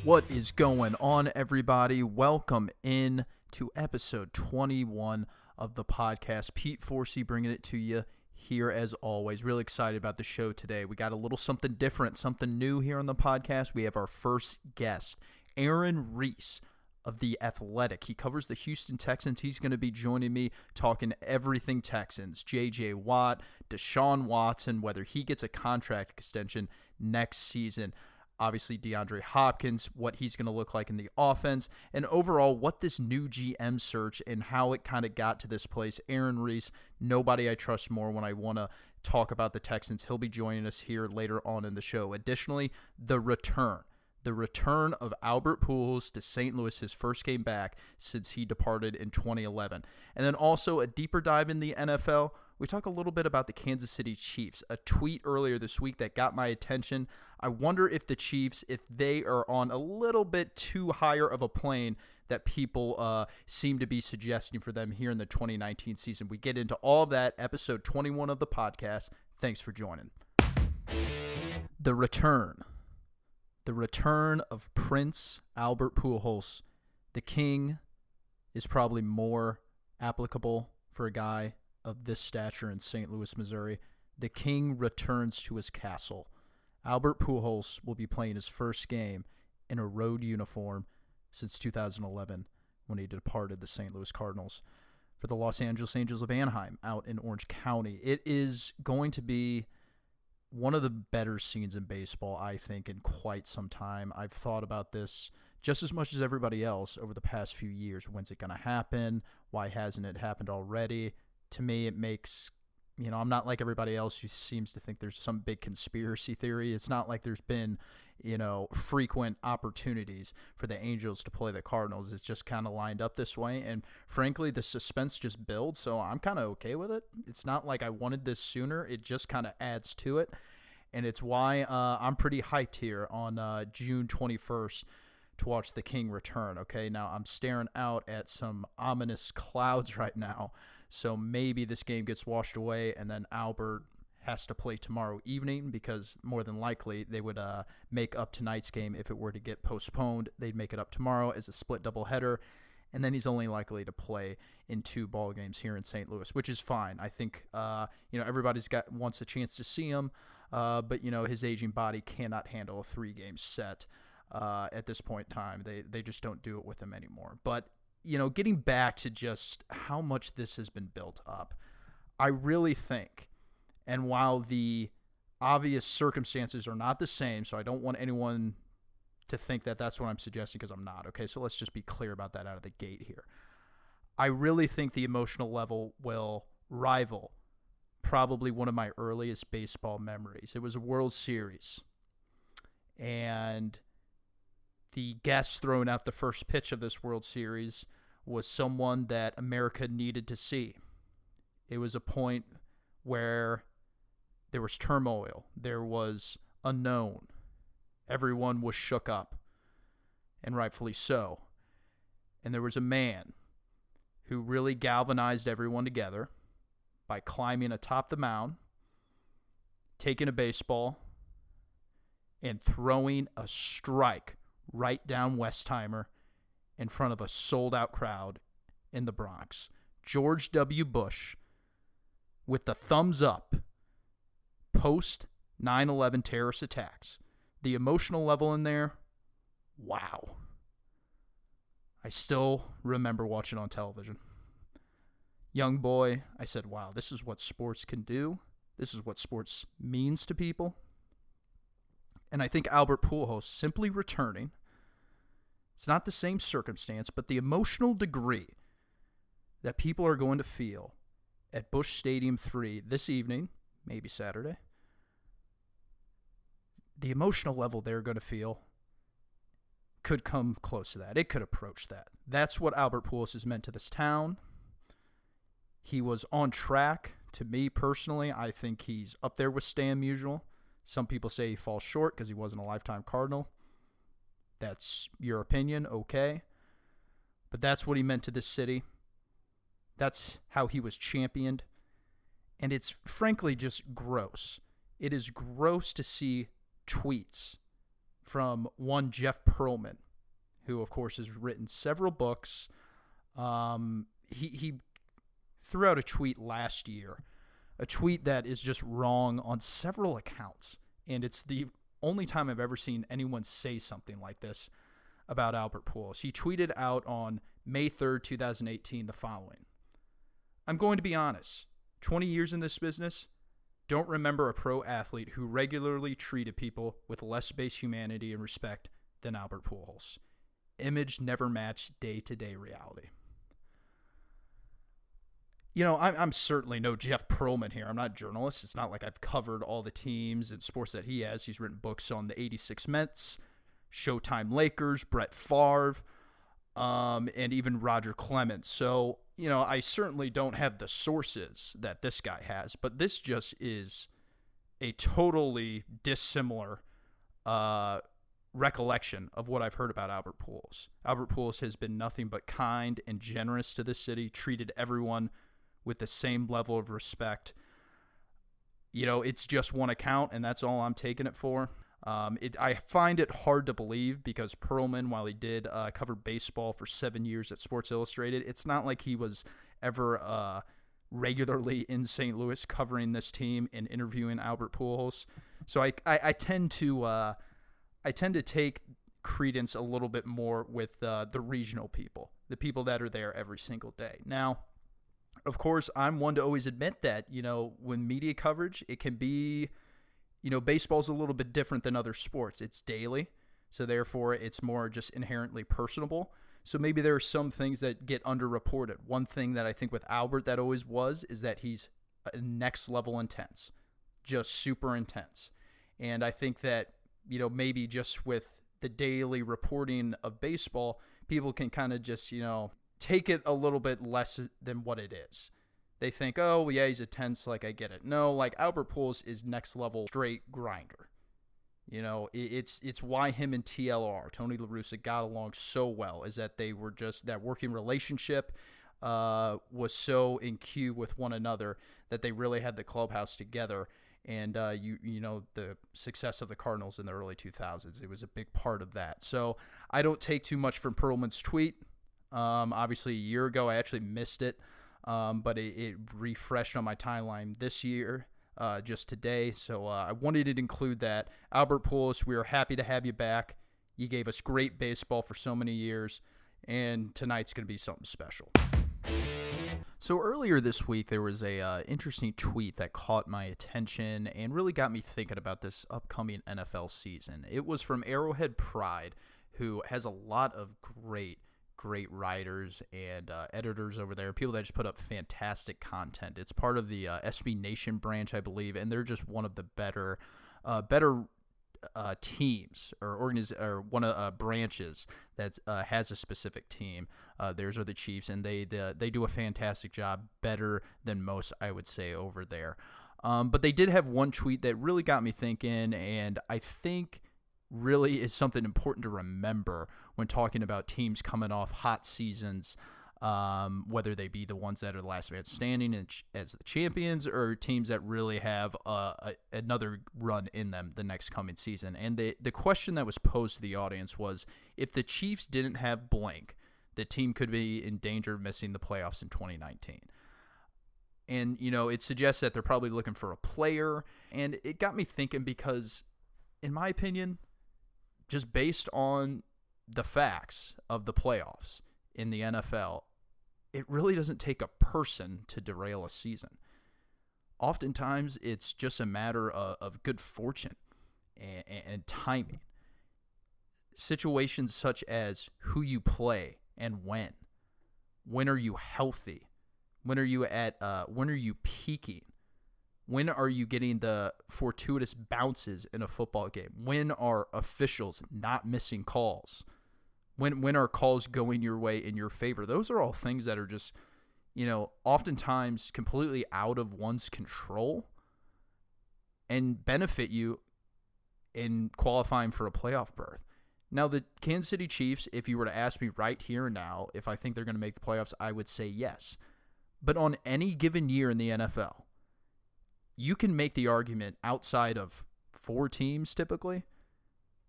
What is going on, everybody? Welcome in to episode 21 of the podcast. Pete Forsey bringing it to you here as always. Really excited about the show today. We got a little something different, something new here on the podcast. We have our first guest, Aaron Reiss of The Athletic. He covers the Houston Texans. He's going to be joining me talking everything Texans. J.J. Watt, Deshaun Watson, whether he gets a contract extension next season. Obviously, DeAndre Hopkins, what he's going to look like in the offense, and overall, what this new GM search and how it kind of got to this place. Aaron Reiss, nobody I trust more when I want to talk about the Texans. He'll be joining us here later on in the show. Additionally, the return of Albert Pujols to St. Louis, his first game back since he departed in 2011. And then also a deeper dive in the NFL. We talk a little bit about the Kansas City Chiefs. A tweet earlier this week that got my attention. I wonder if the Chiefs, if they are on a little bit too higher of a plane that people seem to be suggesting for them here in the 2019 season. We get into all of that, episode 21 of the podcast. Thanks for joining. The return of Prince Albert Pujols. The king is probably more applicable for a guy of this stature in St. Louis, Missouri. The king returns to his castle. Albert Pujols will be playing his first game in a road uniform since 2011 when he departed the St. Louis Cardinals for the Los Angeles Angels of Anaheim out in Orange County. It is going to be one of the better scenes in baseball, I think, in quite some time. I've thought about this just as much as everybody else over the past few years. When's it going to happen? Why hasn't it happened already? To me, it makes, I'm not like everybody else who seems to think there's some big conspiracy theory. It's not like there's been, frequent opportunities for the Angels to play the Cardinals. It's just kind of lined up this way. And frankly, the suspense just builds, so I'm kind of okay with it. It's not like I wanted this sooner. It just kind of adds to it. And it's why I'm pretty hyped here on June 21st to watch the King return. Okay, now I'm staring out at some ominous clouds right now. So maybe this game gets washed away and then Albert has to play tomorrow evening, because more than likely they would make up tonight's game. If it were to get postponed, they'd make it up tomorrow as a split doubleheader. And then he's only likely to play in 2 ball games here in St. Louis, which is fine. I think, everybody's wants a chance to see him. But his aging body cannot handle a 3-game set at this point in time. They just don't do it with him anymore. But, getting back to just how much this has been built up, I really think, and while the obvious circumstances are not the same, so I don't want anyone to think that that's what I'm suggesting, because I'm not. Okay, so let's just be clear about that out of the gate here. I really think the emotional level will rival probably one of my earliest baseball memories. It was a World Series, and the guest throwing out the first pitch of this World Series was someone that America needed to see. It was a point where there was turmoil. There was unknown. Everyone was shook up, and rightfully so. And there was a man who really galvanized everyone together by climbing atop the mound, taking a baseball, and throwing a strike right down Westheimer in front of a sold-out crowd in the Bronx. George W. Bush, with the thumbs up, post 9/11 terrorist attacks. The emotional level in there, wow. I still remember watching on television. Young boy, I said, wow, this is what sports can do. This is what sports means to people. And I think Albert Pujols simply returning, it's not the same circumstance, but the emotional degree that people are going to feel at Busch Stadium 3 this evening, maybe Saturday, the emotional level they're going to feel could come close to that. It could approach that. That's what Albert Pujols has meant to this town. He was on track. To me personally, I think he's up there with Stan Musial. Some people say he falls short because he wasn't a lifetime Cardinal. That's your opinion, okay. But that's what he meant to this city. That's how he was championed. And it's frankly just gross. It is gross to see tweets from one Jeff Pearlman, who, of course, has written several books. He threw out a tweet last year, a tweet that is just wrong on several accounts. And it's the only time I've ever seen anyone say something like this about Albert Pujols. He tweeted out on May 3rd, 2018, the following. I'm going to be honest. 20 years in this business, don't remember a pro athlete who regularly treated people with less base humanity and respect than Albert Pujols. Image never matched day-to-day reality. You know, I'm certainly no Jeff Pearlman here. I'm not a journalist. It's not like I've covered all the teams and sports that he has. He's written books on the 86 Mets, Showtime Lakers, Brett Favre, and even Roger Clemens. So, you know, I certainly don't have the sources that this guy has, but this just is a totally dissimilar recollection of what I've heard about Albert Pujols. Albert Pujols has been nothing but kind and generous to this city, treated everyone with the same level of respect. You know, it's just one account, and that's all I'm taking it for. I find it hard to believe because Pearlman, while he did cover baseball for 7 years at Sports Illustrated, it's not like he was ever regularly in St. Louis covering this team and interviewing Albert Pujols. So I tend to take credence a little bit more with the regional people, the people that are there every single day. Now, of course, I'm one to always admit that, you know, when media coverage, it can be, you know, baseball's a little bit different than other sports. It's daily, so therefore it's more just inherently personable. So maybe there are some things that get underreported. One thing that I think with Albert that always was is that he's next level intense, just super intense. And I think that, you know, maybe just with the daily reporting of baseball, people can kind of just, you know, take it a little bit less than what it is. They think, oh, yeah, he's intense, like I get it. No, like Albert Pujols is next level straight grinder. You know, it's why him and TLR, Tony La Russa, got along so well, is that they were just, that working relationship was so in cue with one another that they really had the clubhouse together. And you know, the success of the Cardinals in the early 2000s, it was a big part of that. So I don't take too much from Pearlman's tweet. Obviously, a year ago, I actually missed it, but it refreshed on my timeline this year, just today. So I wanted to include that. Albert Pujols, we are happy to have you back. You gave us great baseball for so many years, and tonight's going to be something special. So earlier this week, there was a interesting tweet that caught my attention and really got me thinking about this upcoming NFL season. It was from Arrowhead Pride, who has a lot of great writers and editors over there, people that just put up fantastic content. It's part of the SB Nation branch, I believe, and they're just one of the better teams or one of branches that has a specific team. Theirs are the Chiefs, and they do a fantastic job, better than most, I would say, over there. But they did have one tweet that really got me thinking, and I think really is something important to remember when talking about teams coming off hot seasons, whether they be the ones that are the last man standing as the champions or teams that really have another run in them the next coming season. And the question that was posed to the audience was, if the Chiefs didn't have blank, the team could be in danger of missing the playoffs in 2019. And, you know, it suggests that they're probably looking for a player. And it got me thinking because, in my opinion, just based on the facts of the playoffs in the NFL, it really doesn't take a person to derail a season. Oftentimes, it's just a matter of good fortune and timing. Situations such as who you play and when. When are you healthy? When are you peaking? When are you getting the fortuitous bounces in a football game? When are officials not missing calls? When are calls going your way in your favor? Those are all things that are just, you know, oftentimes completely out of one's control and benefit you in qualifying for a playoff berth. Now, the Kansas City Chiefs, if you were to ask me right here and now if I think they're going to make the playoffs, I would say yes. But on any given year in the NFL, you can make the argument outside of 4 teams typically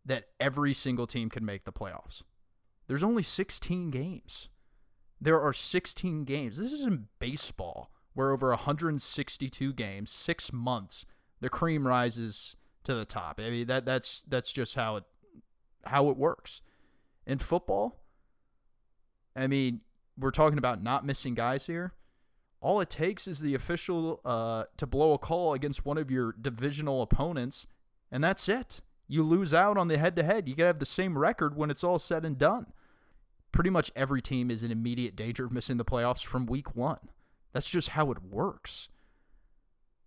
that every single team can make the playoffs. There's only 16 games. There are 16 games. This isn't baseball where over 162 games, 6 months, the cream rises to the top. I mean, that's just how it works. In football, I mean, we're talking about not missing guys here. All it takes is the official to blow a call against one of your divisional opponents, and that's it. You lose out on the head-to-head. You got to have the same record when it's all said and done. Pretty much every team is in immediate danger of missing the playoffs from week 1. That's just how it works.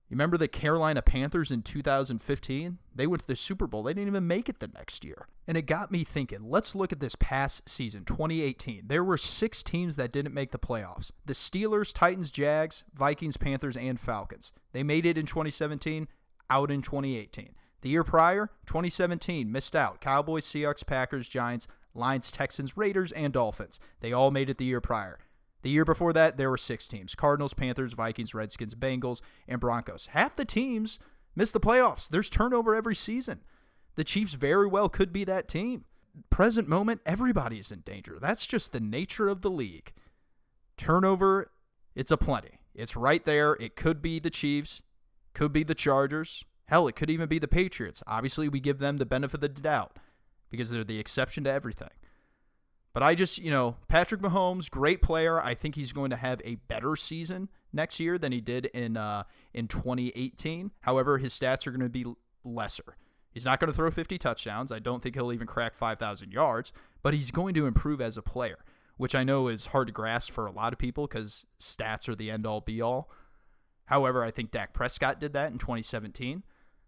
You remember the Carolina Panthers in 2015? They went to the Super Bowl. They didn't even make it the next year. And it got me thinking, let's look at this past season, 2018. There were 6 teams that didn't make the playoffs. The Steelers, Titans, Jags, Vikings, Panthers, and Falcons. They made it in 2017, out in 2018. The year prior, 2017, missed out. Cowboys, Seahawks, Packers, Giants, Lions, Texans, Raiders, and Dolphins. They all made it the year prior. The year before that, there were 6 teams. Cardinals, Panthers, Vikings, Redskins, Bengals, and Broncos. Half the teams missed the playoffs. There's turnover every season. The Chiefs very well could be that team. Present moment, everybody's in danger. That's just the nature of the league. Turnover, it's aplenty. It's right there. It could be the Chiefs, could be the Chargers. Hell, it could even be the Patriots. Obviously, we give them the benefit of the doubt because they're the exception to everything. But I just, Patrick Mahomes, great player. I think he's going to have a better season next year than he did in 2018. However, his stats are going to be lesser. He's not going to throw 50 touchdowns. I don't think he'll even crack 5,000 yards, but he's going to improve as a player, which I know is hard to grasp for a lot of people because stats are the end-all, be-all. However, I think Dak Prescott did that in 2017.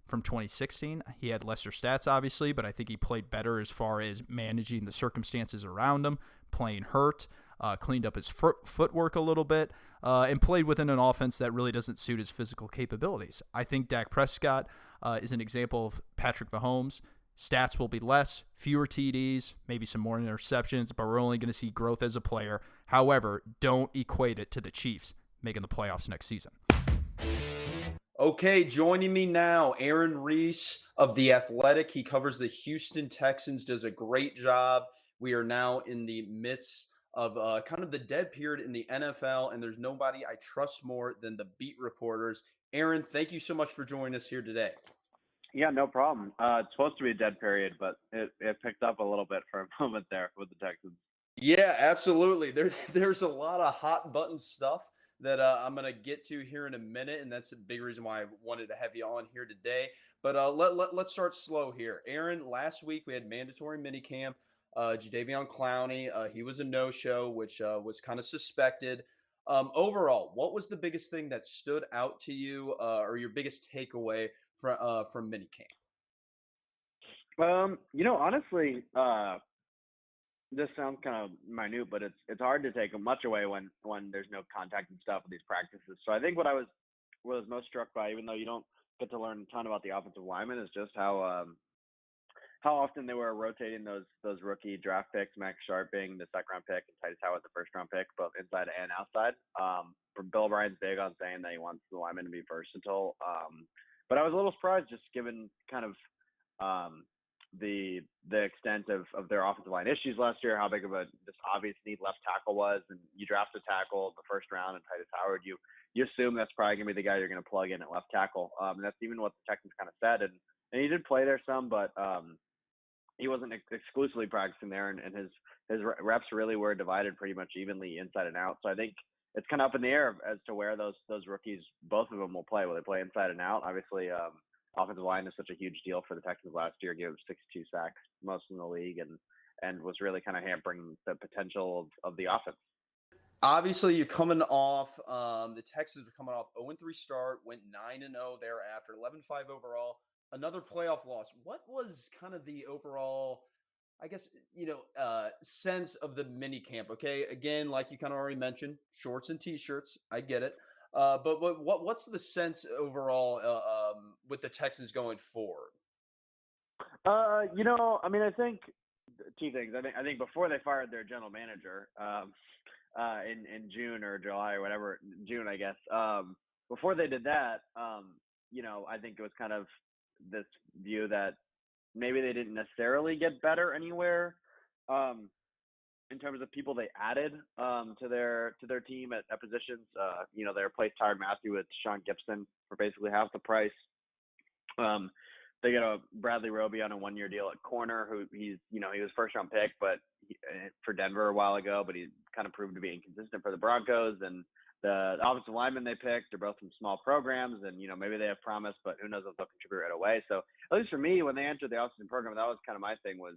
From 2016, he had lesser stats, obviously, but I think he played better as far as managing the circumstances around him, playing hurt, cleaned up his footwork a little bit, and played within an offense that really doesn't suit his physical capabilities. I think Dak Prescott is an example of Patrick Mahomes. Stats will be less, fewer TDs, maybe some more interceptions, but we're only going to see growth as a player. However, don't equate it to the Chiefs making the playoffs next season. Okay, joining me now, Aaron Reiss of The Athletic. He covers the Houston Texans, does a great job. We are now in the midst of kind of the dead period in the NFL, and there's nobody I trust more than the beat reporters. Aaron, thank you so much for joining us here today. Yeah, no problem. It's supposed to be a dead period, but it picked up a little bit for a moment there with the Texans. Yeah, absolutely. There's a lot of hot button stuff that I'm going to get to here in a minute, and that's a big reason why I wanted to have you on here today. But let's start slow here. Aaron, last week we had mandatory minicamp. Jadeveon Clowney, he was a no-show, which was kind of suspected. Overall, what was the biggest thing that stood out to you or your biggest takeaway from minicamp? Honestly, this sounds kind of minute, but it's hard to take much away when there's no contact and stuff with these practices. So I think what I was most struck by, even though you don't get to learn a ton about the offensive linemen, is just how often they were rotating those rookie draft picks, Max Sharp being the second round pick and Titus Howard the first round pick, both inside and outside. Bill O'Brien's big on saying that he wants the linemen to be versatile. But I was a little surprised just given kind of the extent of their offensive line issues last year, how big of a just obvious need left tackle was, and you draft a tackle in the first round and Titus Howard, you assume that's probably gonna be the guy you're gonna plug in at left tackle. And that's even what the Texans kind of said, and he did play there some, but he wasn't exclusively practicing there, and his reps really were divided pretty much evenly inside and out. So I think it's kind of up in the air as to where those rookies, both of them, will play. Will they play inside and out? Obviously, offensive line is such a huge deal for the Texans last year. Gave up 62 sacks, most in the league, and was really kind of hampering the potential of the offense. Obviously, you're coming off. The Texans are coming off 0-3 start, went 9-0 thereafter, 11-5 overall. Another playoff loss. What was kind of the overall, I guess, sense of the mini camp? Okay, again, like you kind of already mentioned, shorts and t-shirts. I get it. But what's the sense overall with the Texans going forward? I think two things. I think before they fired their general manager in June or July or whatever, June, I guess. Before they did that, I think it was kind of this view that maybe they didn't necessarily get better anywhere. In terms of people they added to their team at positions. They replaced Tyrann Mathieu with Sean Gibson for basically half the price. They got a Bradley Roby on a 1-year deal at corner, who he was first round pick, but for Denver a while ago, but he kind of proved to be inconsistent for the Broncos. And the offensive linemen they picked are both from small programs, and maybe they have promise, but who knows if they'll contribute right away. So at least for me, when they entered the offseason program, that was kind of my thing was,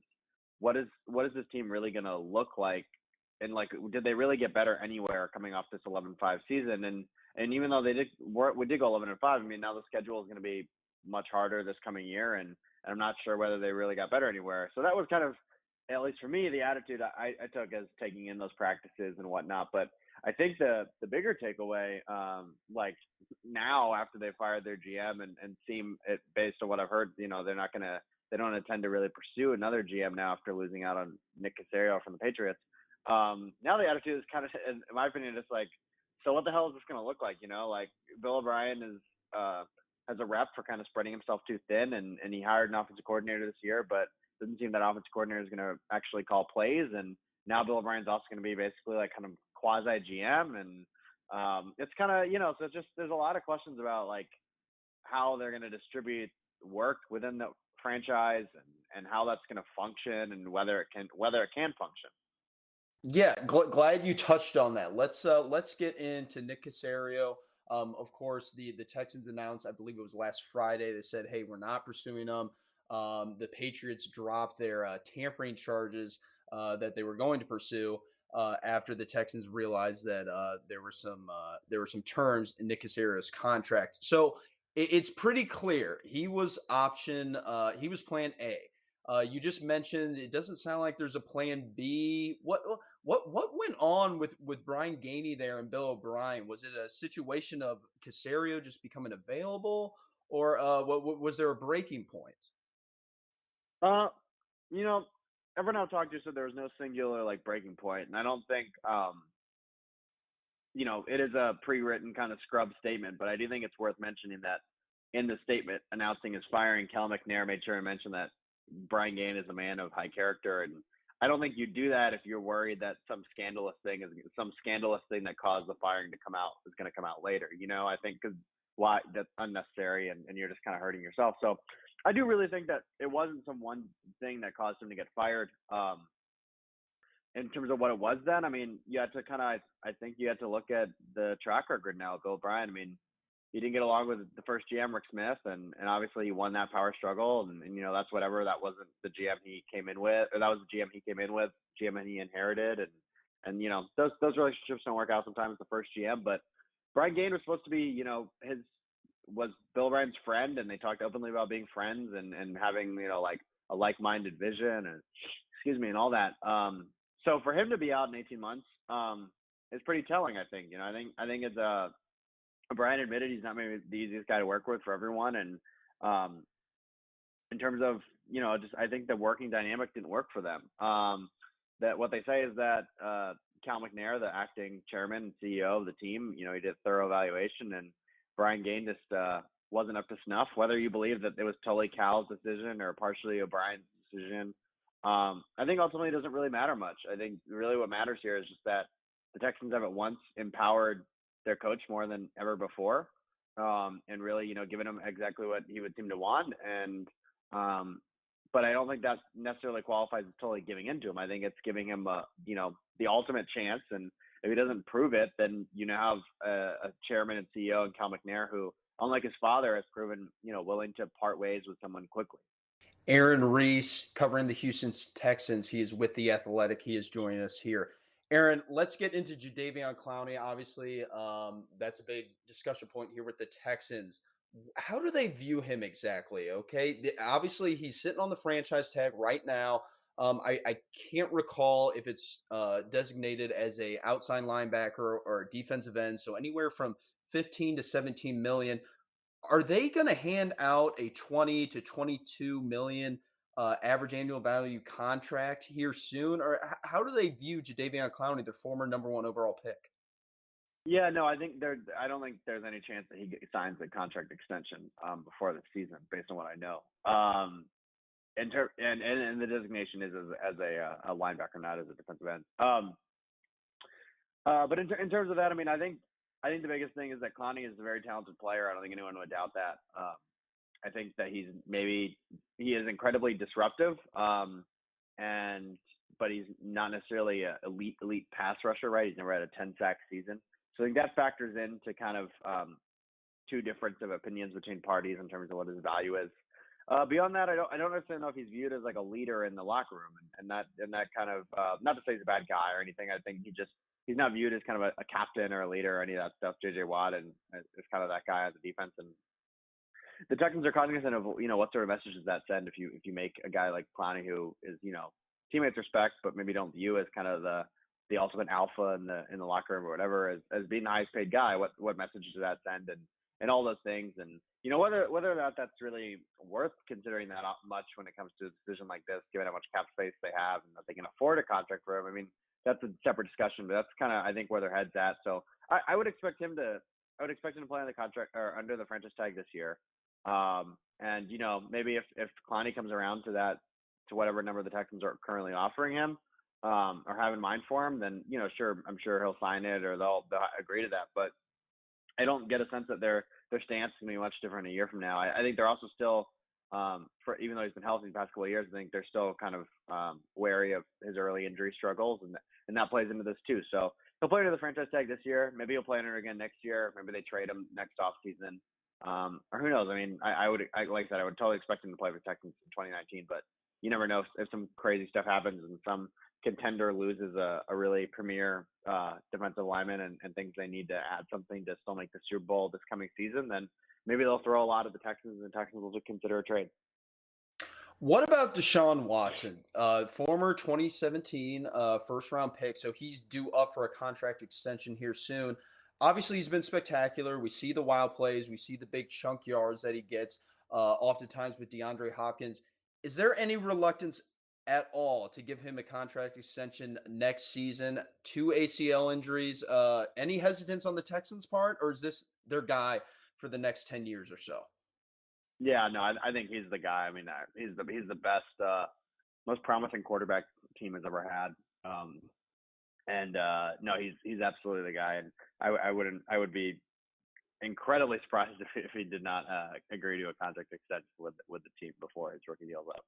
what is this team really going to look like? And did they really get better anywhere coming off this 11-5 season? And even though we did go 11-5, I mean, now the schedule is going to be much harder this coming year, and I'm not sure whether they really got better anywhere. So that was kind of, at least for me, the attitude I took as taking in those practices and whatnot. But I think the bigger takeaway, now after they fired their GM and seem it based on what I've heard, they don't intend to really pursue another GM now after losing out on Nick Caserio from the Patriots. Now the attitude is kind of, in my opinion, just so what the hell is this going to look like? Bill O'Brien has a rep for kind of spreading himself too thin, and he hired an offensive coordinator this year, but it doesn't seem that offensive coordinator is going to actually call plays. And now Bill O'Brien's also going to be basically kind of quasi GM, and it's kind of so just there's a lot of questions about how they're going to distribute work within the franchise and how that's going to function and whether it can function. Yeah, glad you touched on that. Let's get into Nick Caserio. Of course, the Texans announced, I believe it was last Friday, they said, "Hey, we're not pursuing him." The Patriots dropped their tampering charges that they were going to pursue after the Texans realized that there were some terms in Nick Caserio's contract. So it's pretty clear he was he was plan A. You just mentioned it doesn't sound like there's a plan B. What went on with Brian Gainey there and Bill O'Brien? Was it a situation of Caserio just becoming available, or was there a breaking point? Uh, you know, Everyone I've talked to said there was no singular breaking point, and I don't think it is a pre-written kind of scrub statement, but I do think it's worth mentioning that in the statement announcing his firing, Cal McNair made sure to mention that Brian Gaine is a man of high character, and I don't think you do that if you're worried that some scandalous thing that caused the firing to come out is going to come out later. I think because why that's unnecessary, and you're just kind of hurting yourself. So I do really think that it wasn't some one thing that caused him to get fired. In terms of what it was then, I mean, you had to I think you had to look at the track record now of Bill O'Brien. I mean, he didn't get along with the first GM, Rick Smith, and obviously he won that power struggle. And that's whatever. That wasn't the GM he came in with, or that was the GM he came in with, GM he inherited. And those relationships don't work out sometimes, the first GM. But Brian Gaine was supposed to be, was Bill O'Brien's friend, and they talked openly about being friends and having, a like-minded vision and all that. So for him to be out in 18 months is pretty telling, I think. I think it's Brian admitted he's not maybe the easiest guy to work with for everyone. And in terms of, I think the working dynamic didn't work for them. That what they say is that Cal McNair, the acting chairman and CEO of the team, he did a thorough evaluation, and Brian Gaine just wasn't up to snuff. Whether you believe that it was totally Cal's decision or partially O'Brien's decision, I think ultimately it doesn't really matter much. I think really what matters here is just that the Texans have at once empowered their coach more than ever before, and really, given him exactly what he would seem to want. And but I don't think that necessarily qualifies as totally giving into him. I think it's giving him the ultimate chance. And if he doesn't prove it, then have a chairman and CEO in Cal McNair who, unlike his father, has proven willing to part ways with someone quickly. Aaron Reiss covering the Houston Texans. He is with The Athletic. He is joining us here. Aaron, let's get into Jadeveon Clowney. Obviously, that's a big discussion point here with the Texans. How do they view him exactly? Okay, obviously he's sitting on the franchise tag right now. I can't recall if it's designated as a outside linebacker or a defensive end. So anywhere from 15 to 17 million. Are they going to hand out a 20 to 22 million average annual value contract here soon, or how do they view Jadeveon Clowney, their former number 1 overall pick? Yeah, no, I don't think there's any chance that he signs a contract extension before the season, based on what I know. and the designation is as a linebacker, not as a defensive end. But in terms of that, I mean, I think the biggest thing is that Clowney is a very talented player. I don't think anyone would doubt that. I think that he is incredibly disruptive, but he's not necessarily an elite pass rusher, right? He's never had a 10-sack season, so I think that factors into kind of two different opinions between parties in terms of what his value is. Beyond that, I don't necessarily know if he's viewed as like a leader in the locker room, and that kind of not to say he's a bad guy or anything. I think he's not viewed as kind of a captain or a leader or any of that stuff. JJ Watt and is kind of that guy on the defense, and the Texans are cognizant of what sort of message does that send if you make a guy like Clowney, who is teammates respect but maybe don't view as kind of the ultimate alpha in the locker room or whatever as being the highest paid guy. What message does that send and all those things, and whether or not that's really worth considering that much when it comes to a decision like this, given how much cap space they have and that they can afford a contract for him. I mean, that's a separate discussion, but that's kind of I think where their head's at. So I would expect him to play on the contract or under the franchise tag this year. And maybe if Clowney comes around to whatever number the Texans are currently offering him, or have in mind for him, then sure, I'm sure he'll sign it or they'll agree to that. But I don't get a sense that their stance is going to be much different a year from now. I think they're also still, even though he's been healthy the past couple of years, I think they're still kind of wary of his early injury struggles, and that plays into this too. So he'll play under the franchise tag this year. Maybe he'll play under it again next year. Maybe they trade him next offseason. Or who knows? I mean, I would like that. I would totally expect him to play for Texans in 2019, but you never know if some crazy stuff happens and some contender loses a really premier defensive lineman and thinks they need to add something to still make the Super Bowl this coming season, then maybe they'll throw a lot at the Texans and the Texans will consider a trade. What about Deshaun Watson, former 2017 first-round pick? So he's due up for a contract extension here soon. Obviously, he's been spectacular. We see the wild plays. We see the big chunk yards that he gets, oftentimes with DeAndre Hopkins. Is there any reluctance at all to give him a contract extension next season? 2 ACL injuries. Any hesitance on the Texans' part, or is this their guy for the next 10 years or so? Yeah, no, I think he's the guy. I mean, he's the best, most promising quarterback team has ever had. No, he's absolutely the guy, and I would be incredibly surprised if he did not agree to a contract extension with the team before his rookie deal's up.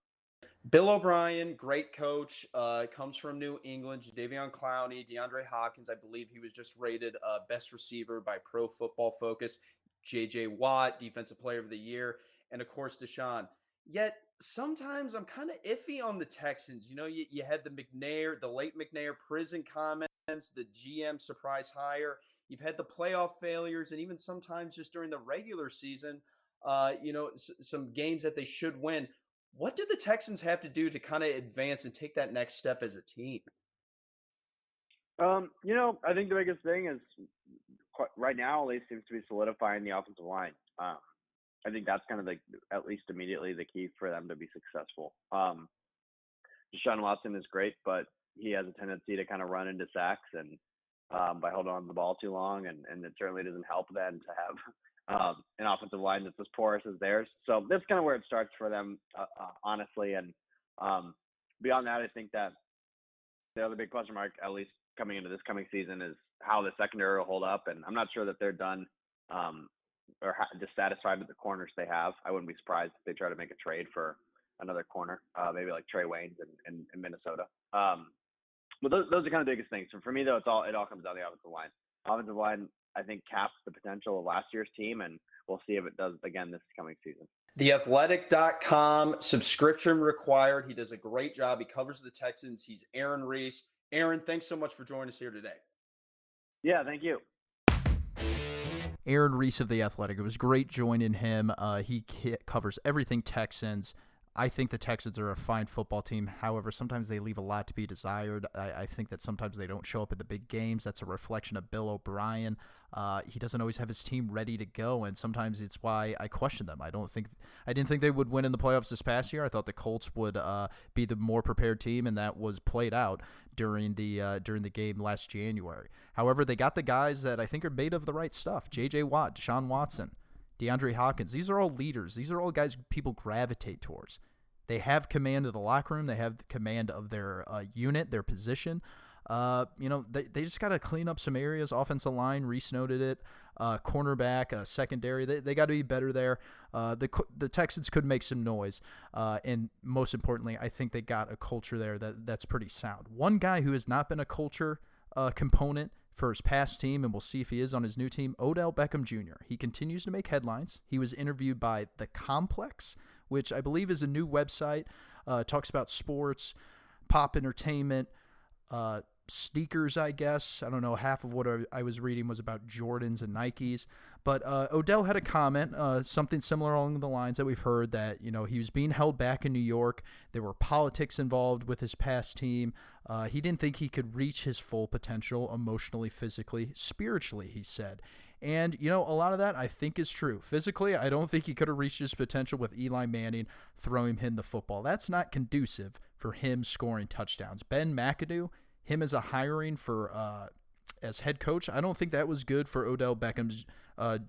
Bill O'Brien, great coach, comes from New England. Jadeveon Clowney, DeAndre Hopkins, I believe he was just rated best receiver by Pro Football Focus. J.J. Watt, Defensive Player of the Year, and of course Deshaun. Yet sometimes I'm kind of iffy on the Texans. You had the late McNair prison comments, the GM surprise hire. You've had the playoff failures, and even sometimes just during the regular season, some games that they should win. What do the Texans have to do to kind of advance and take that next step as a team? I think the biggest thing is right now at least seems to be solidifying the offensive line. I think that's kind of at least immediately the key for them to be successful. Deshaun Watson is great, but he has a tendency to kind of run into sacks and by holding on to the ball too long, and it certainly doesn't help then to have an offensive line that's as porous as theirs. So that's kind of where it starts for them, honestly. And beyond that, I think that the other big question mark, at least coming into this coming season, is how the secondary will hold up. And I'm not sure that they're done or dissatisfied with the corners they have. I wouldn't be surprised if they try to make a trade for another corner, maybe like Trey Waynes in Minnesota. But those are kind of the biggest things. So for me, though, it all comes down to the offensive line. Offensive line, I think, caps the potential of last year's team, and we'll see if it does again this coming season. TheAthletic.com, subscription required. He does a great job. He covers the Texans. He's Aaron Reiss. Aaron, thanks so much for joining us here today. Yeah, thank you. Aaron Reiss of The Athletic. It was great joining him. He covers everything Texans. I think the Texans are a fine football team. However, sometimes they leave a lot to be desired. I think that sometimes they don't show up at the big games. That's a reflection of Bill O'Brien. He doesn't always have his team ready to go, and sometimes it's why I question them. I didn't think they would win in the playoffs this past year. I thought the Colts would be the more prepared team, and that was played out during the game last January. However, they got the guys that I think are made of the right stuff. J.J. Watt, Deshaun Watson, DeAndre Hopkins. These are all leaders. These are all guys people gravitate towards. They have command of the locker room. They have command of their unit, their position. They just got to clean up some areas. Offensive line, Reiss noted it. Cornerback, secondary, they got to be better there. The Texans could make some noise. And most importantly, I think they got a culture there that's pretty sound. One guy who has not been a culture component for his past team, and we'll see if he is on his new team, Odell Beckham Jr. He continues to make headlines. He was interviewed by The Complex, which I believe is a new website. Talks about sports, pop entertainment, sneakers, I guess. I don't know. Half of what I was reading was about Jordans and Nikes. But Odell had a comment, something similar along the lines that we've heard, that he was being held back in New York. There were politics involved with his past team. He didn't think he could reach his full potential emotionally, physically, spiritually, he said. And, a lot of that I think is true. Physically, I don't think he could have reached his potential with Eli Manning throwing him the football. That's not conducive for him scoring touchdowns. Ben McAdoo, him as a hiring for as head coach, I don't think that was good for Odell Beckham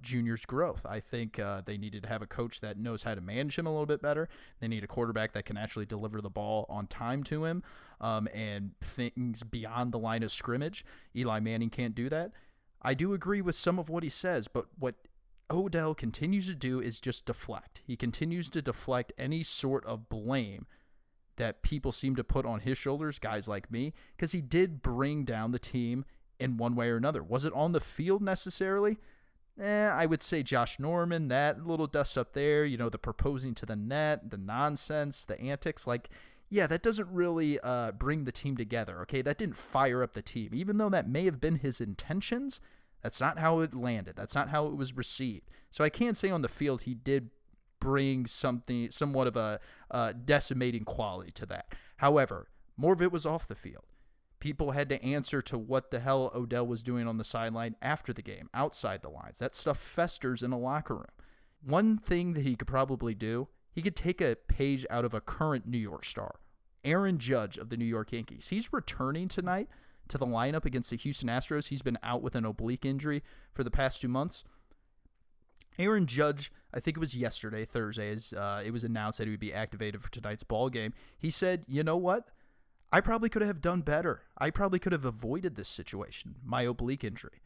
Jr.'s growth. I think they needed to have a coach that knows how to manage him a little bit better. They need a quarterback that can actually deliver the ball on time to him and things beyond the line of scrimmage. Eli Manning can't do that. I do agree with some of what he says, but what Odell continues to do is just deflect. He continues to deflect any sort of blame that people seem to put on his shoulders, guys like me, because he did bring down the team in one way or another. Was it on the field necessarily? I would say Josh Norman, that little dust up there, the proposing to the net, the nonsense, the antics, that doesn't really bring the team together, okay? That didn't fire up the team. Even though that may have been his intentions, that's not how it landed. That's not how it was received. So I can't say on the field he did bring somewhat of a decimating quality to that. However, more of it was off the field. People had to answer to what the hell Odell was doing on the sideline after the game, outside the lines. That stuff festers in a locker room. One thing that he could probably do, he could take a page out of a current New York star, Aaron Judge of the New York Yankees. He's returning tonight to the lineup against the Houston Astros. He's been out with an oblique injury for the past 2 months. Aaron Judge, I think it was yesterday, Thursday, it was announced that he would be activated for tonight's ball game. He said, you know what? I probably could have done better. I probably could have avoided this situation, my oblique injury.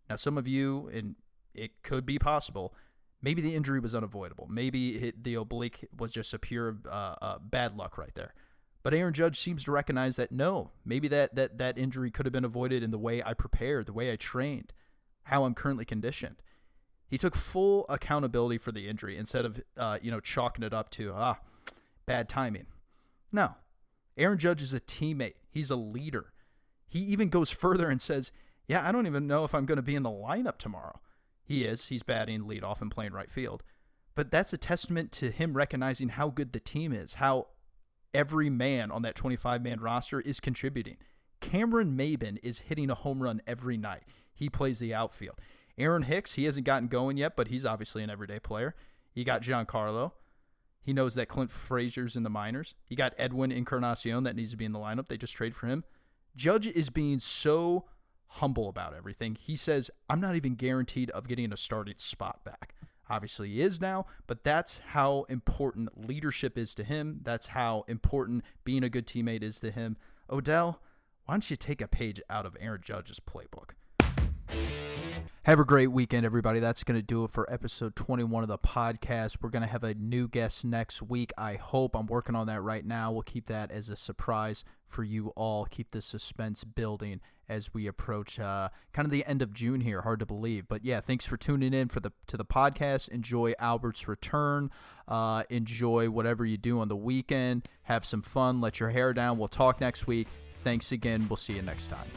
Now, some of you, and it could be possible, maybe the injury was unavoidable. Maybe the oblique was just a pure bad luck right there. But Aaron Judge seems to recognize that, no, maybe that injury could have been avoided in the way I prepared, the way I trained, how I'm currently conditioned. He took full accountability for the injury instead of, chalking it up to, bad timing. No. Aaron Judge is a teammate. He's a leader. He even goes further and says, I don't even know if I'm going to be in the lineup tomorrow. He is. He's batting leadoff and playing right field. But that's a testament to him recognizing how good the team is, how every man on that 25-man roster is contributing. Cameron Maben is hitting a home run every night. He plays the outfield. Aaron Hicks, he hasn't gotten going yet, but he's obviously an everyday player. You got Giancarlo. He knows that Clint Frazier's in the minors. You got Edwin Encarnacion that needs to be in the lineup. They just traded for him. Judge is being so humble about everything. He says, I'm not even guaranteed of getting a starting spot back. Obviously he is now, but that's how important leadership is to him. That's how important being a good teammate is to him. Odell, why don't you take a page out of Aaron Judge's playbook? Have a great weekend, everybody. That's going to do it for episode 21 of the podcast. We're going to have a new guest next week, I hope. I'm working on that right now. We'll keep that as a surprise for you all. Keep the suspense building as we approach kind of the end of June here. Hard to believe. But, yeah, thanks for tuning in to the podcast. Enjoy Albert's return. Enjoy whatever you do on the weekend. Have some fun. Let your hair down. We'll talk next week. Thanks again. We'll see you next time.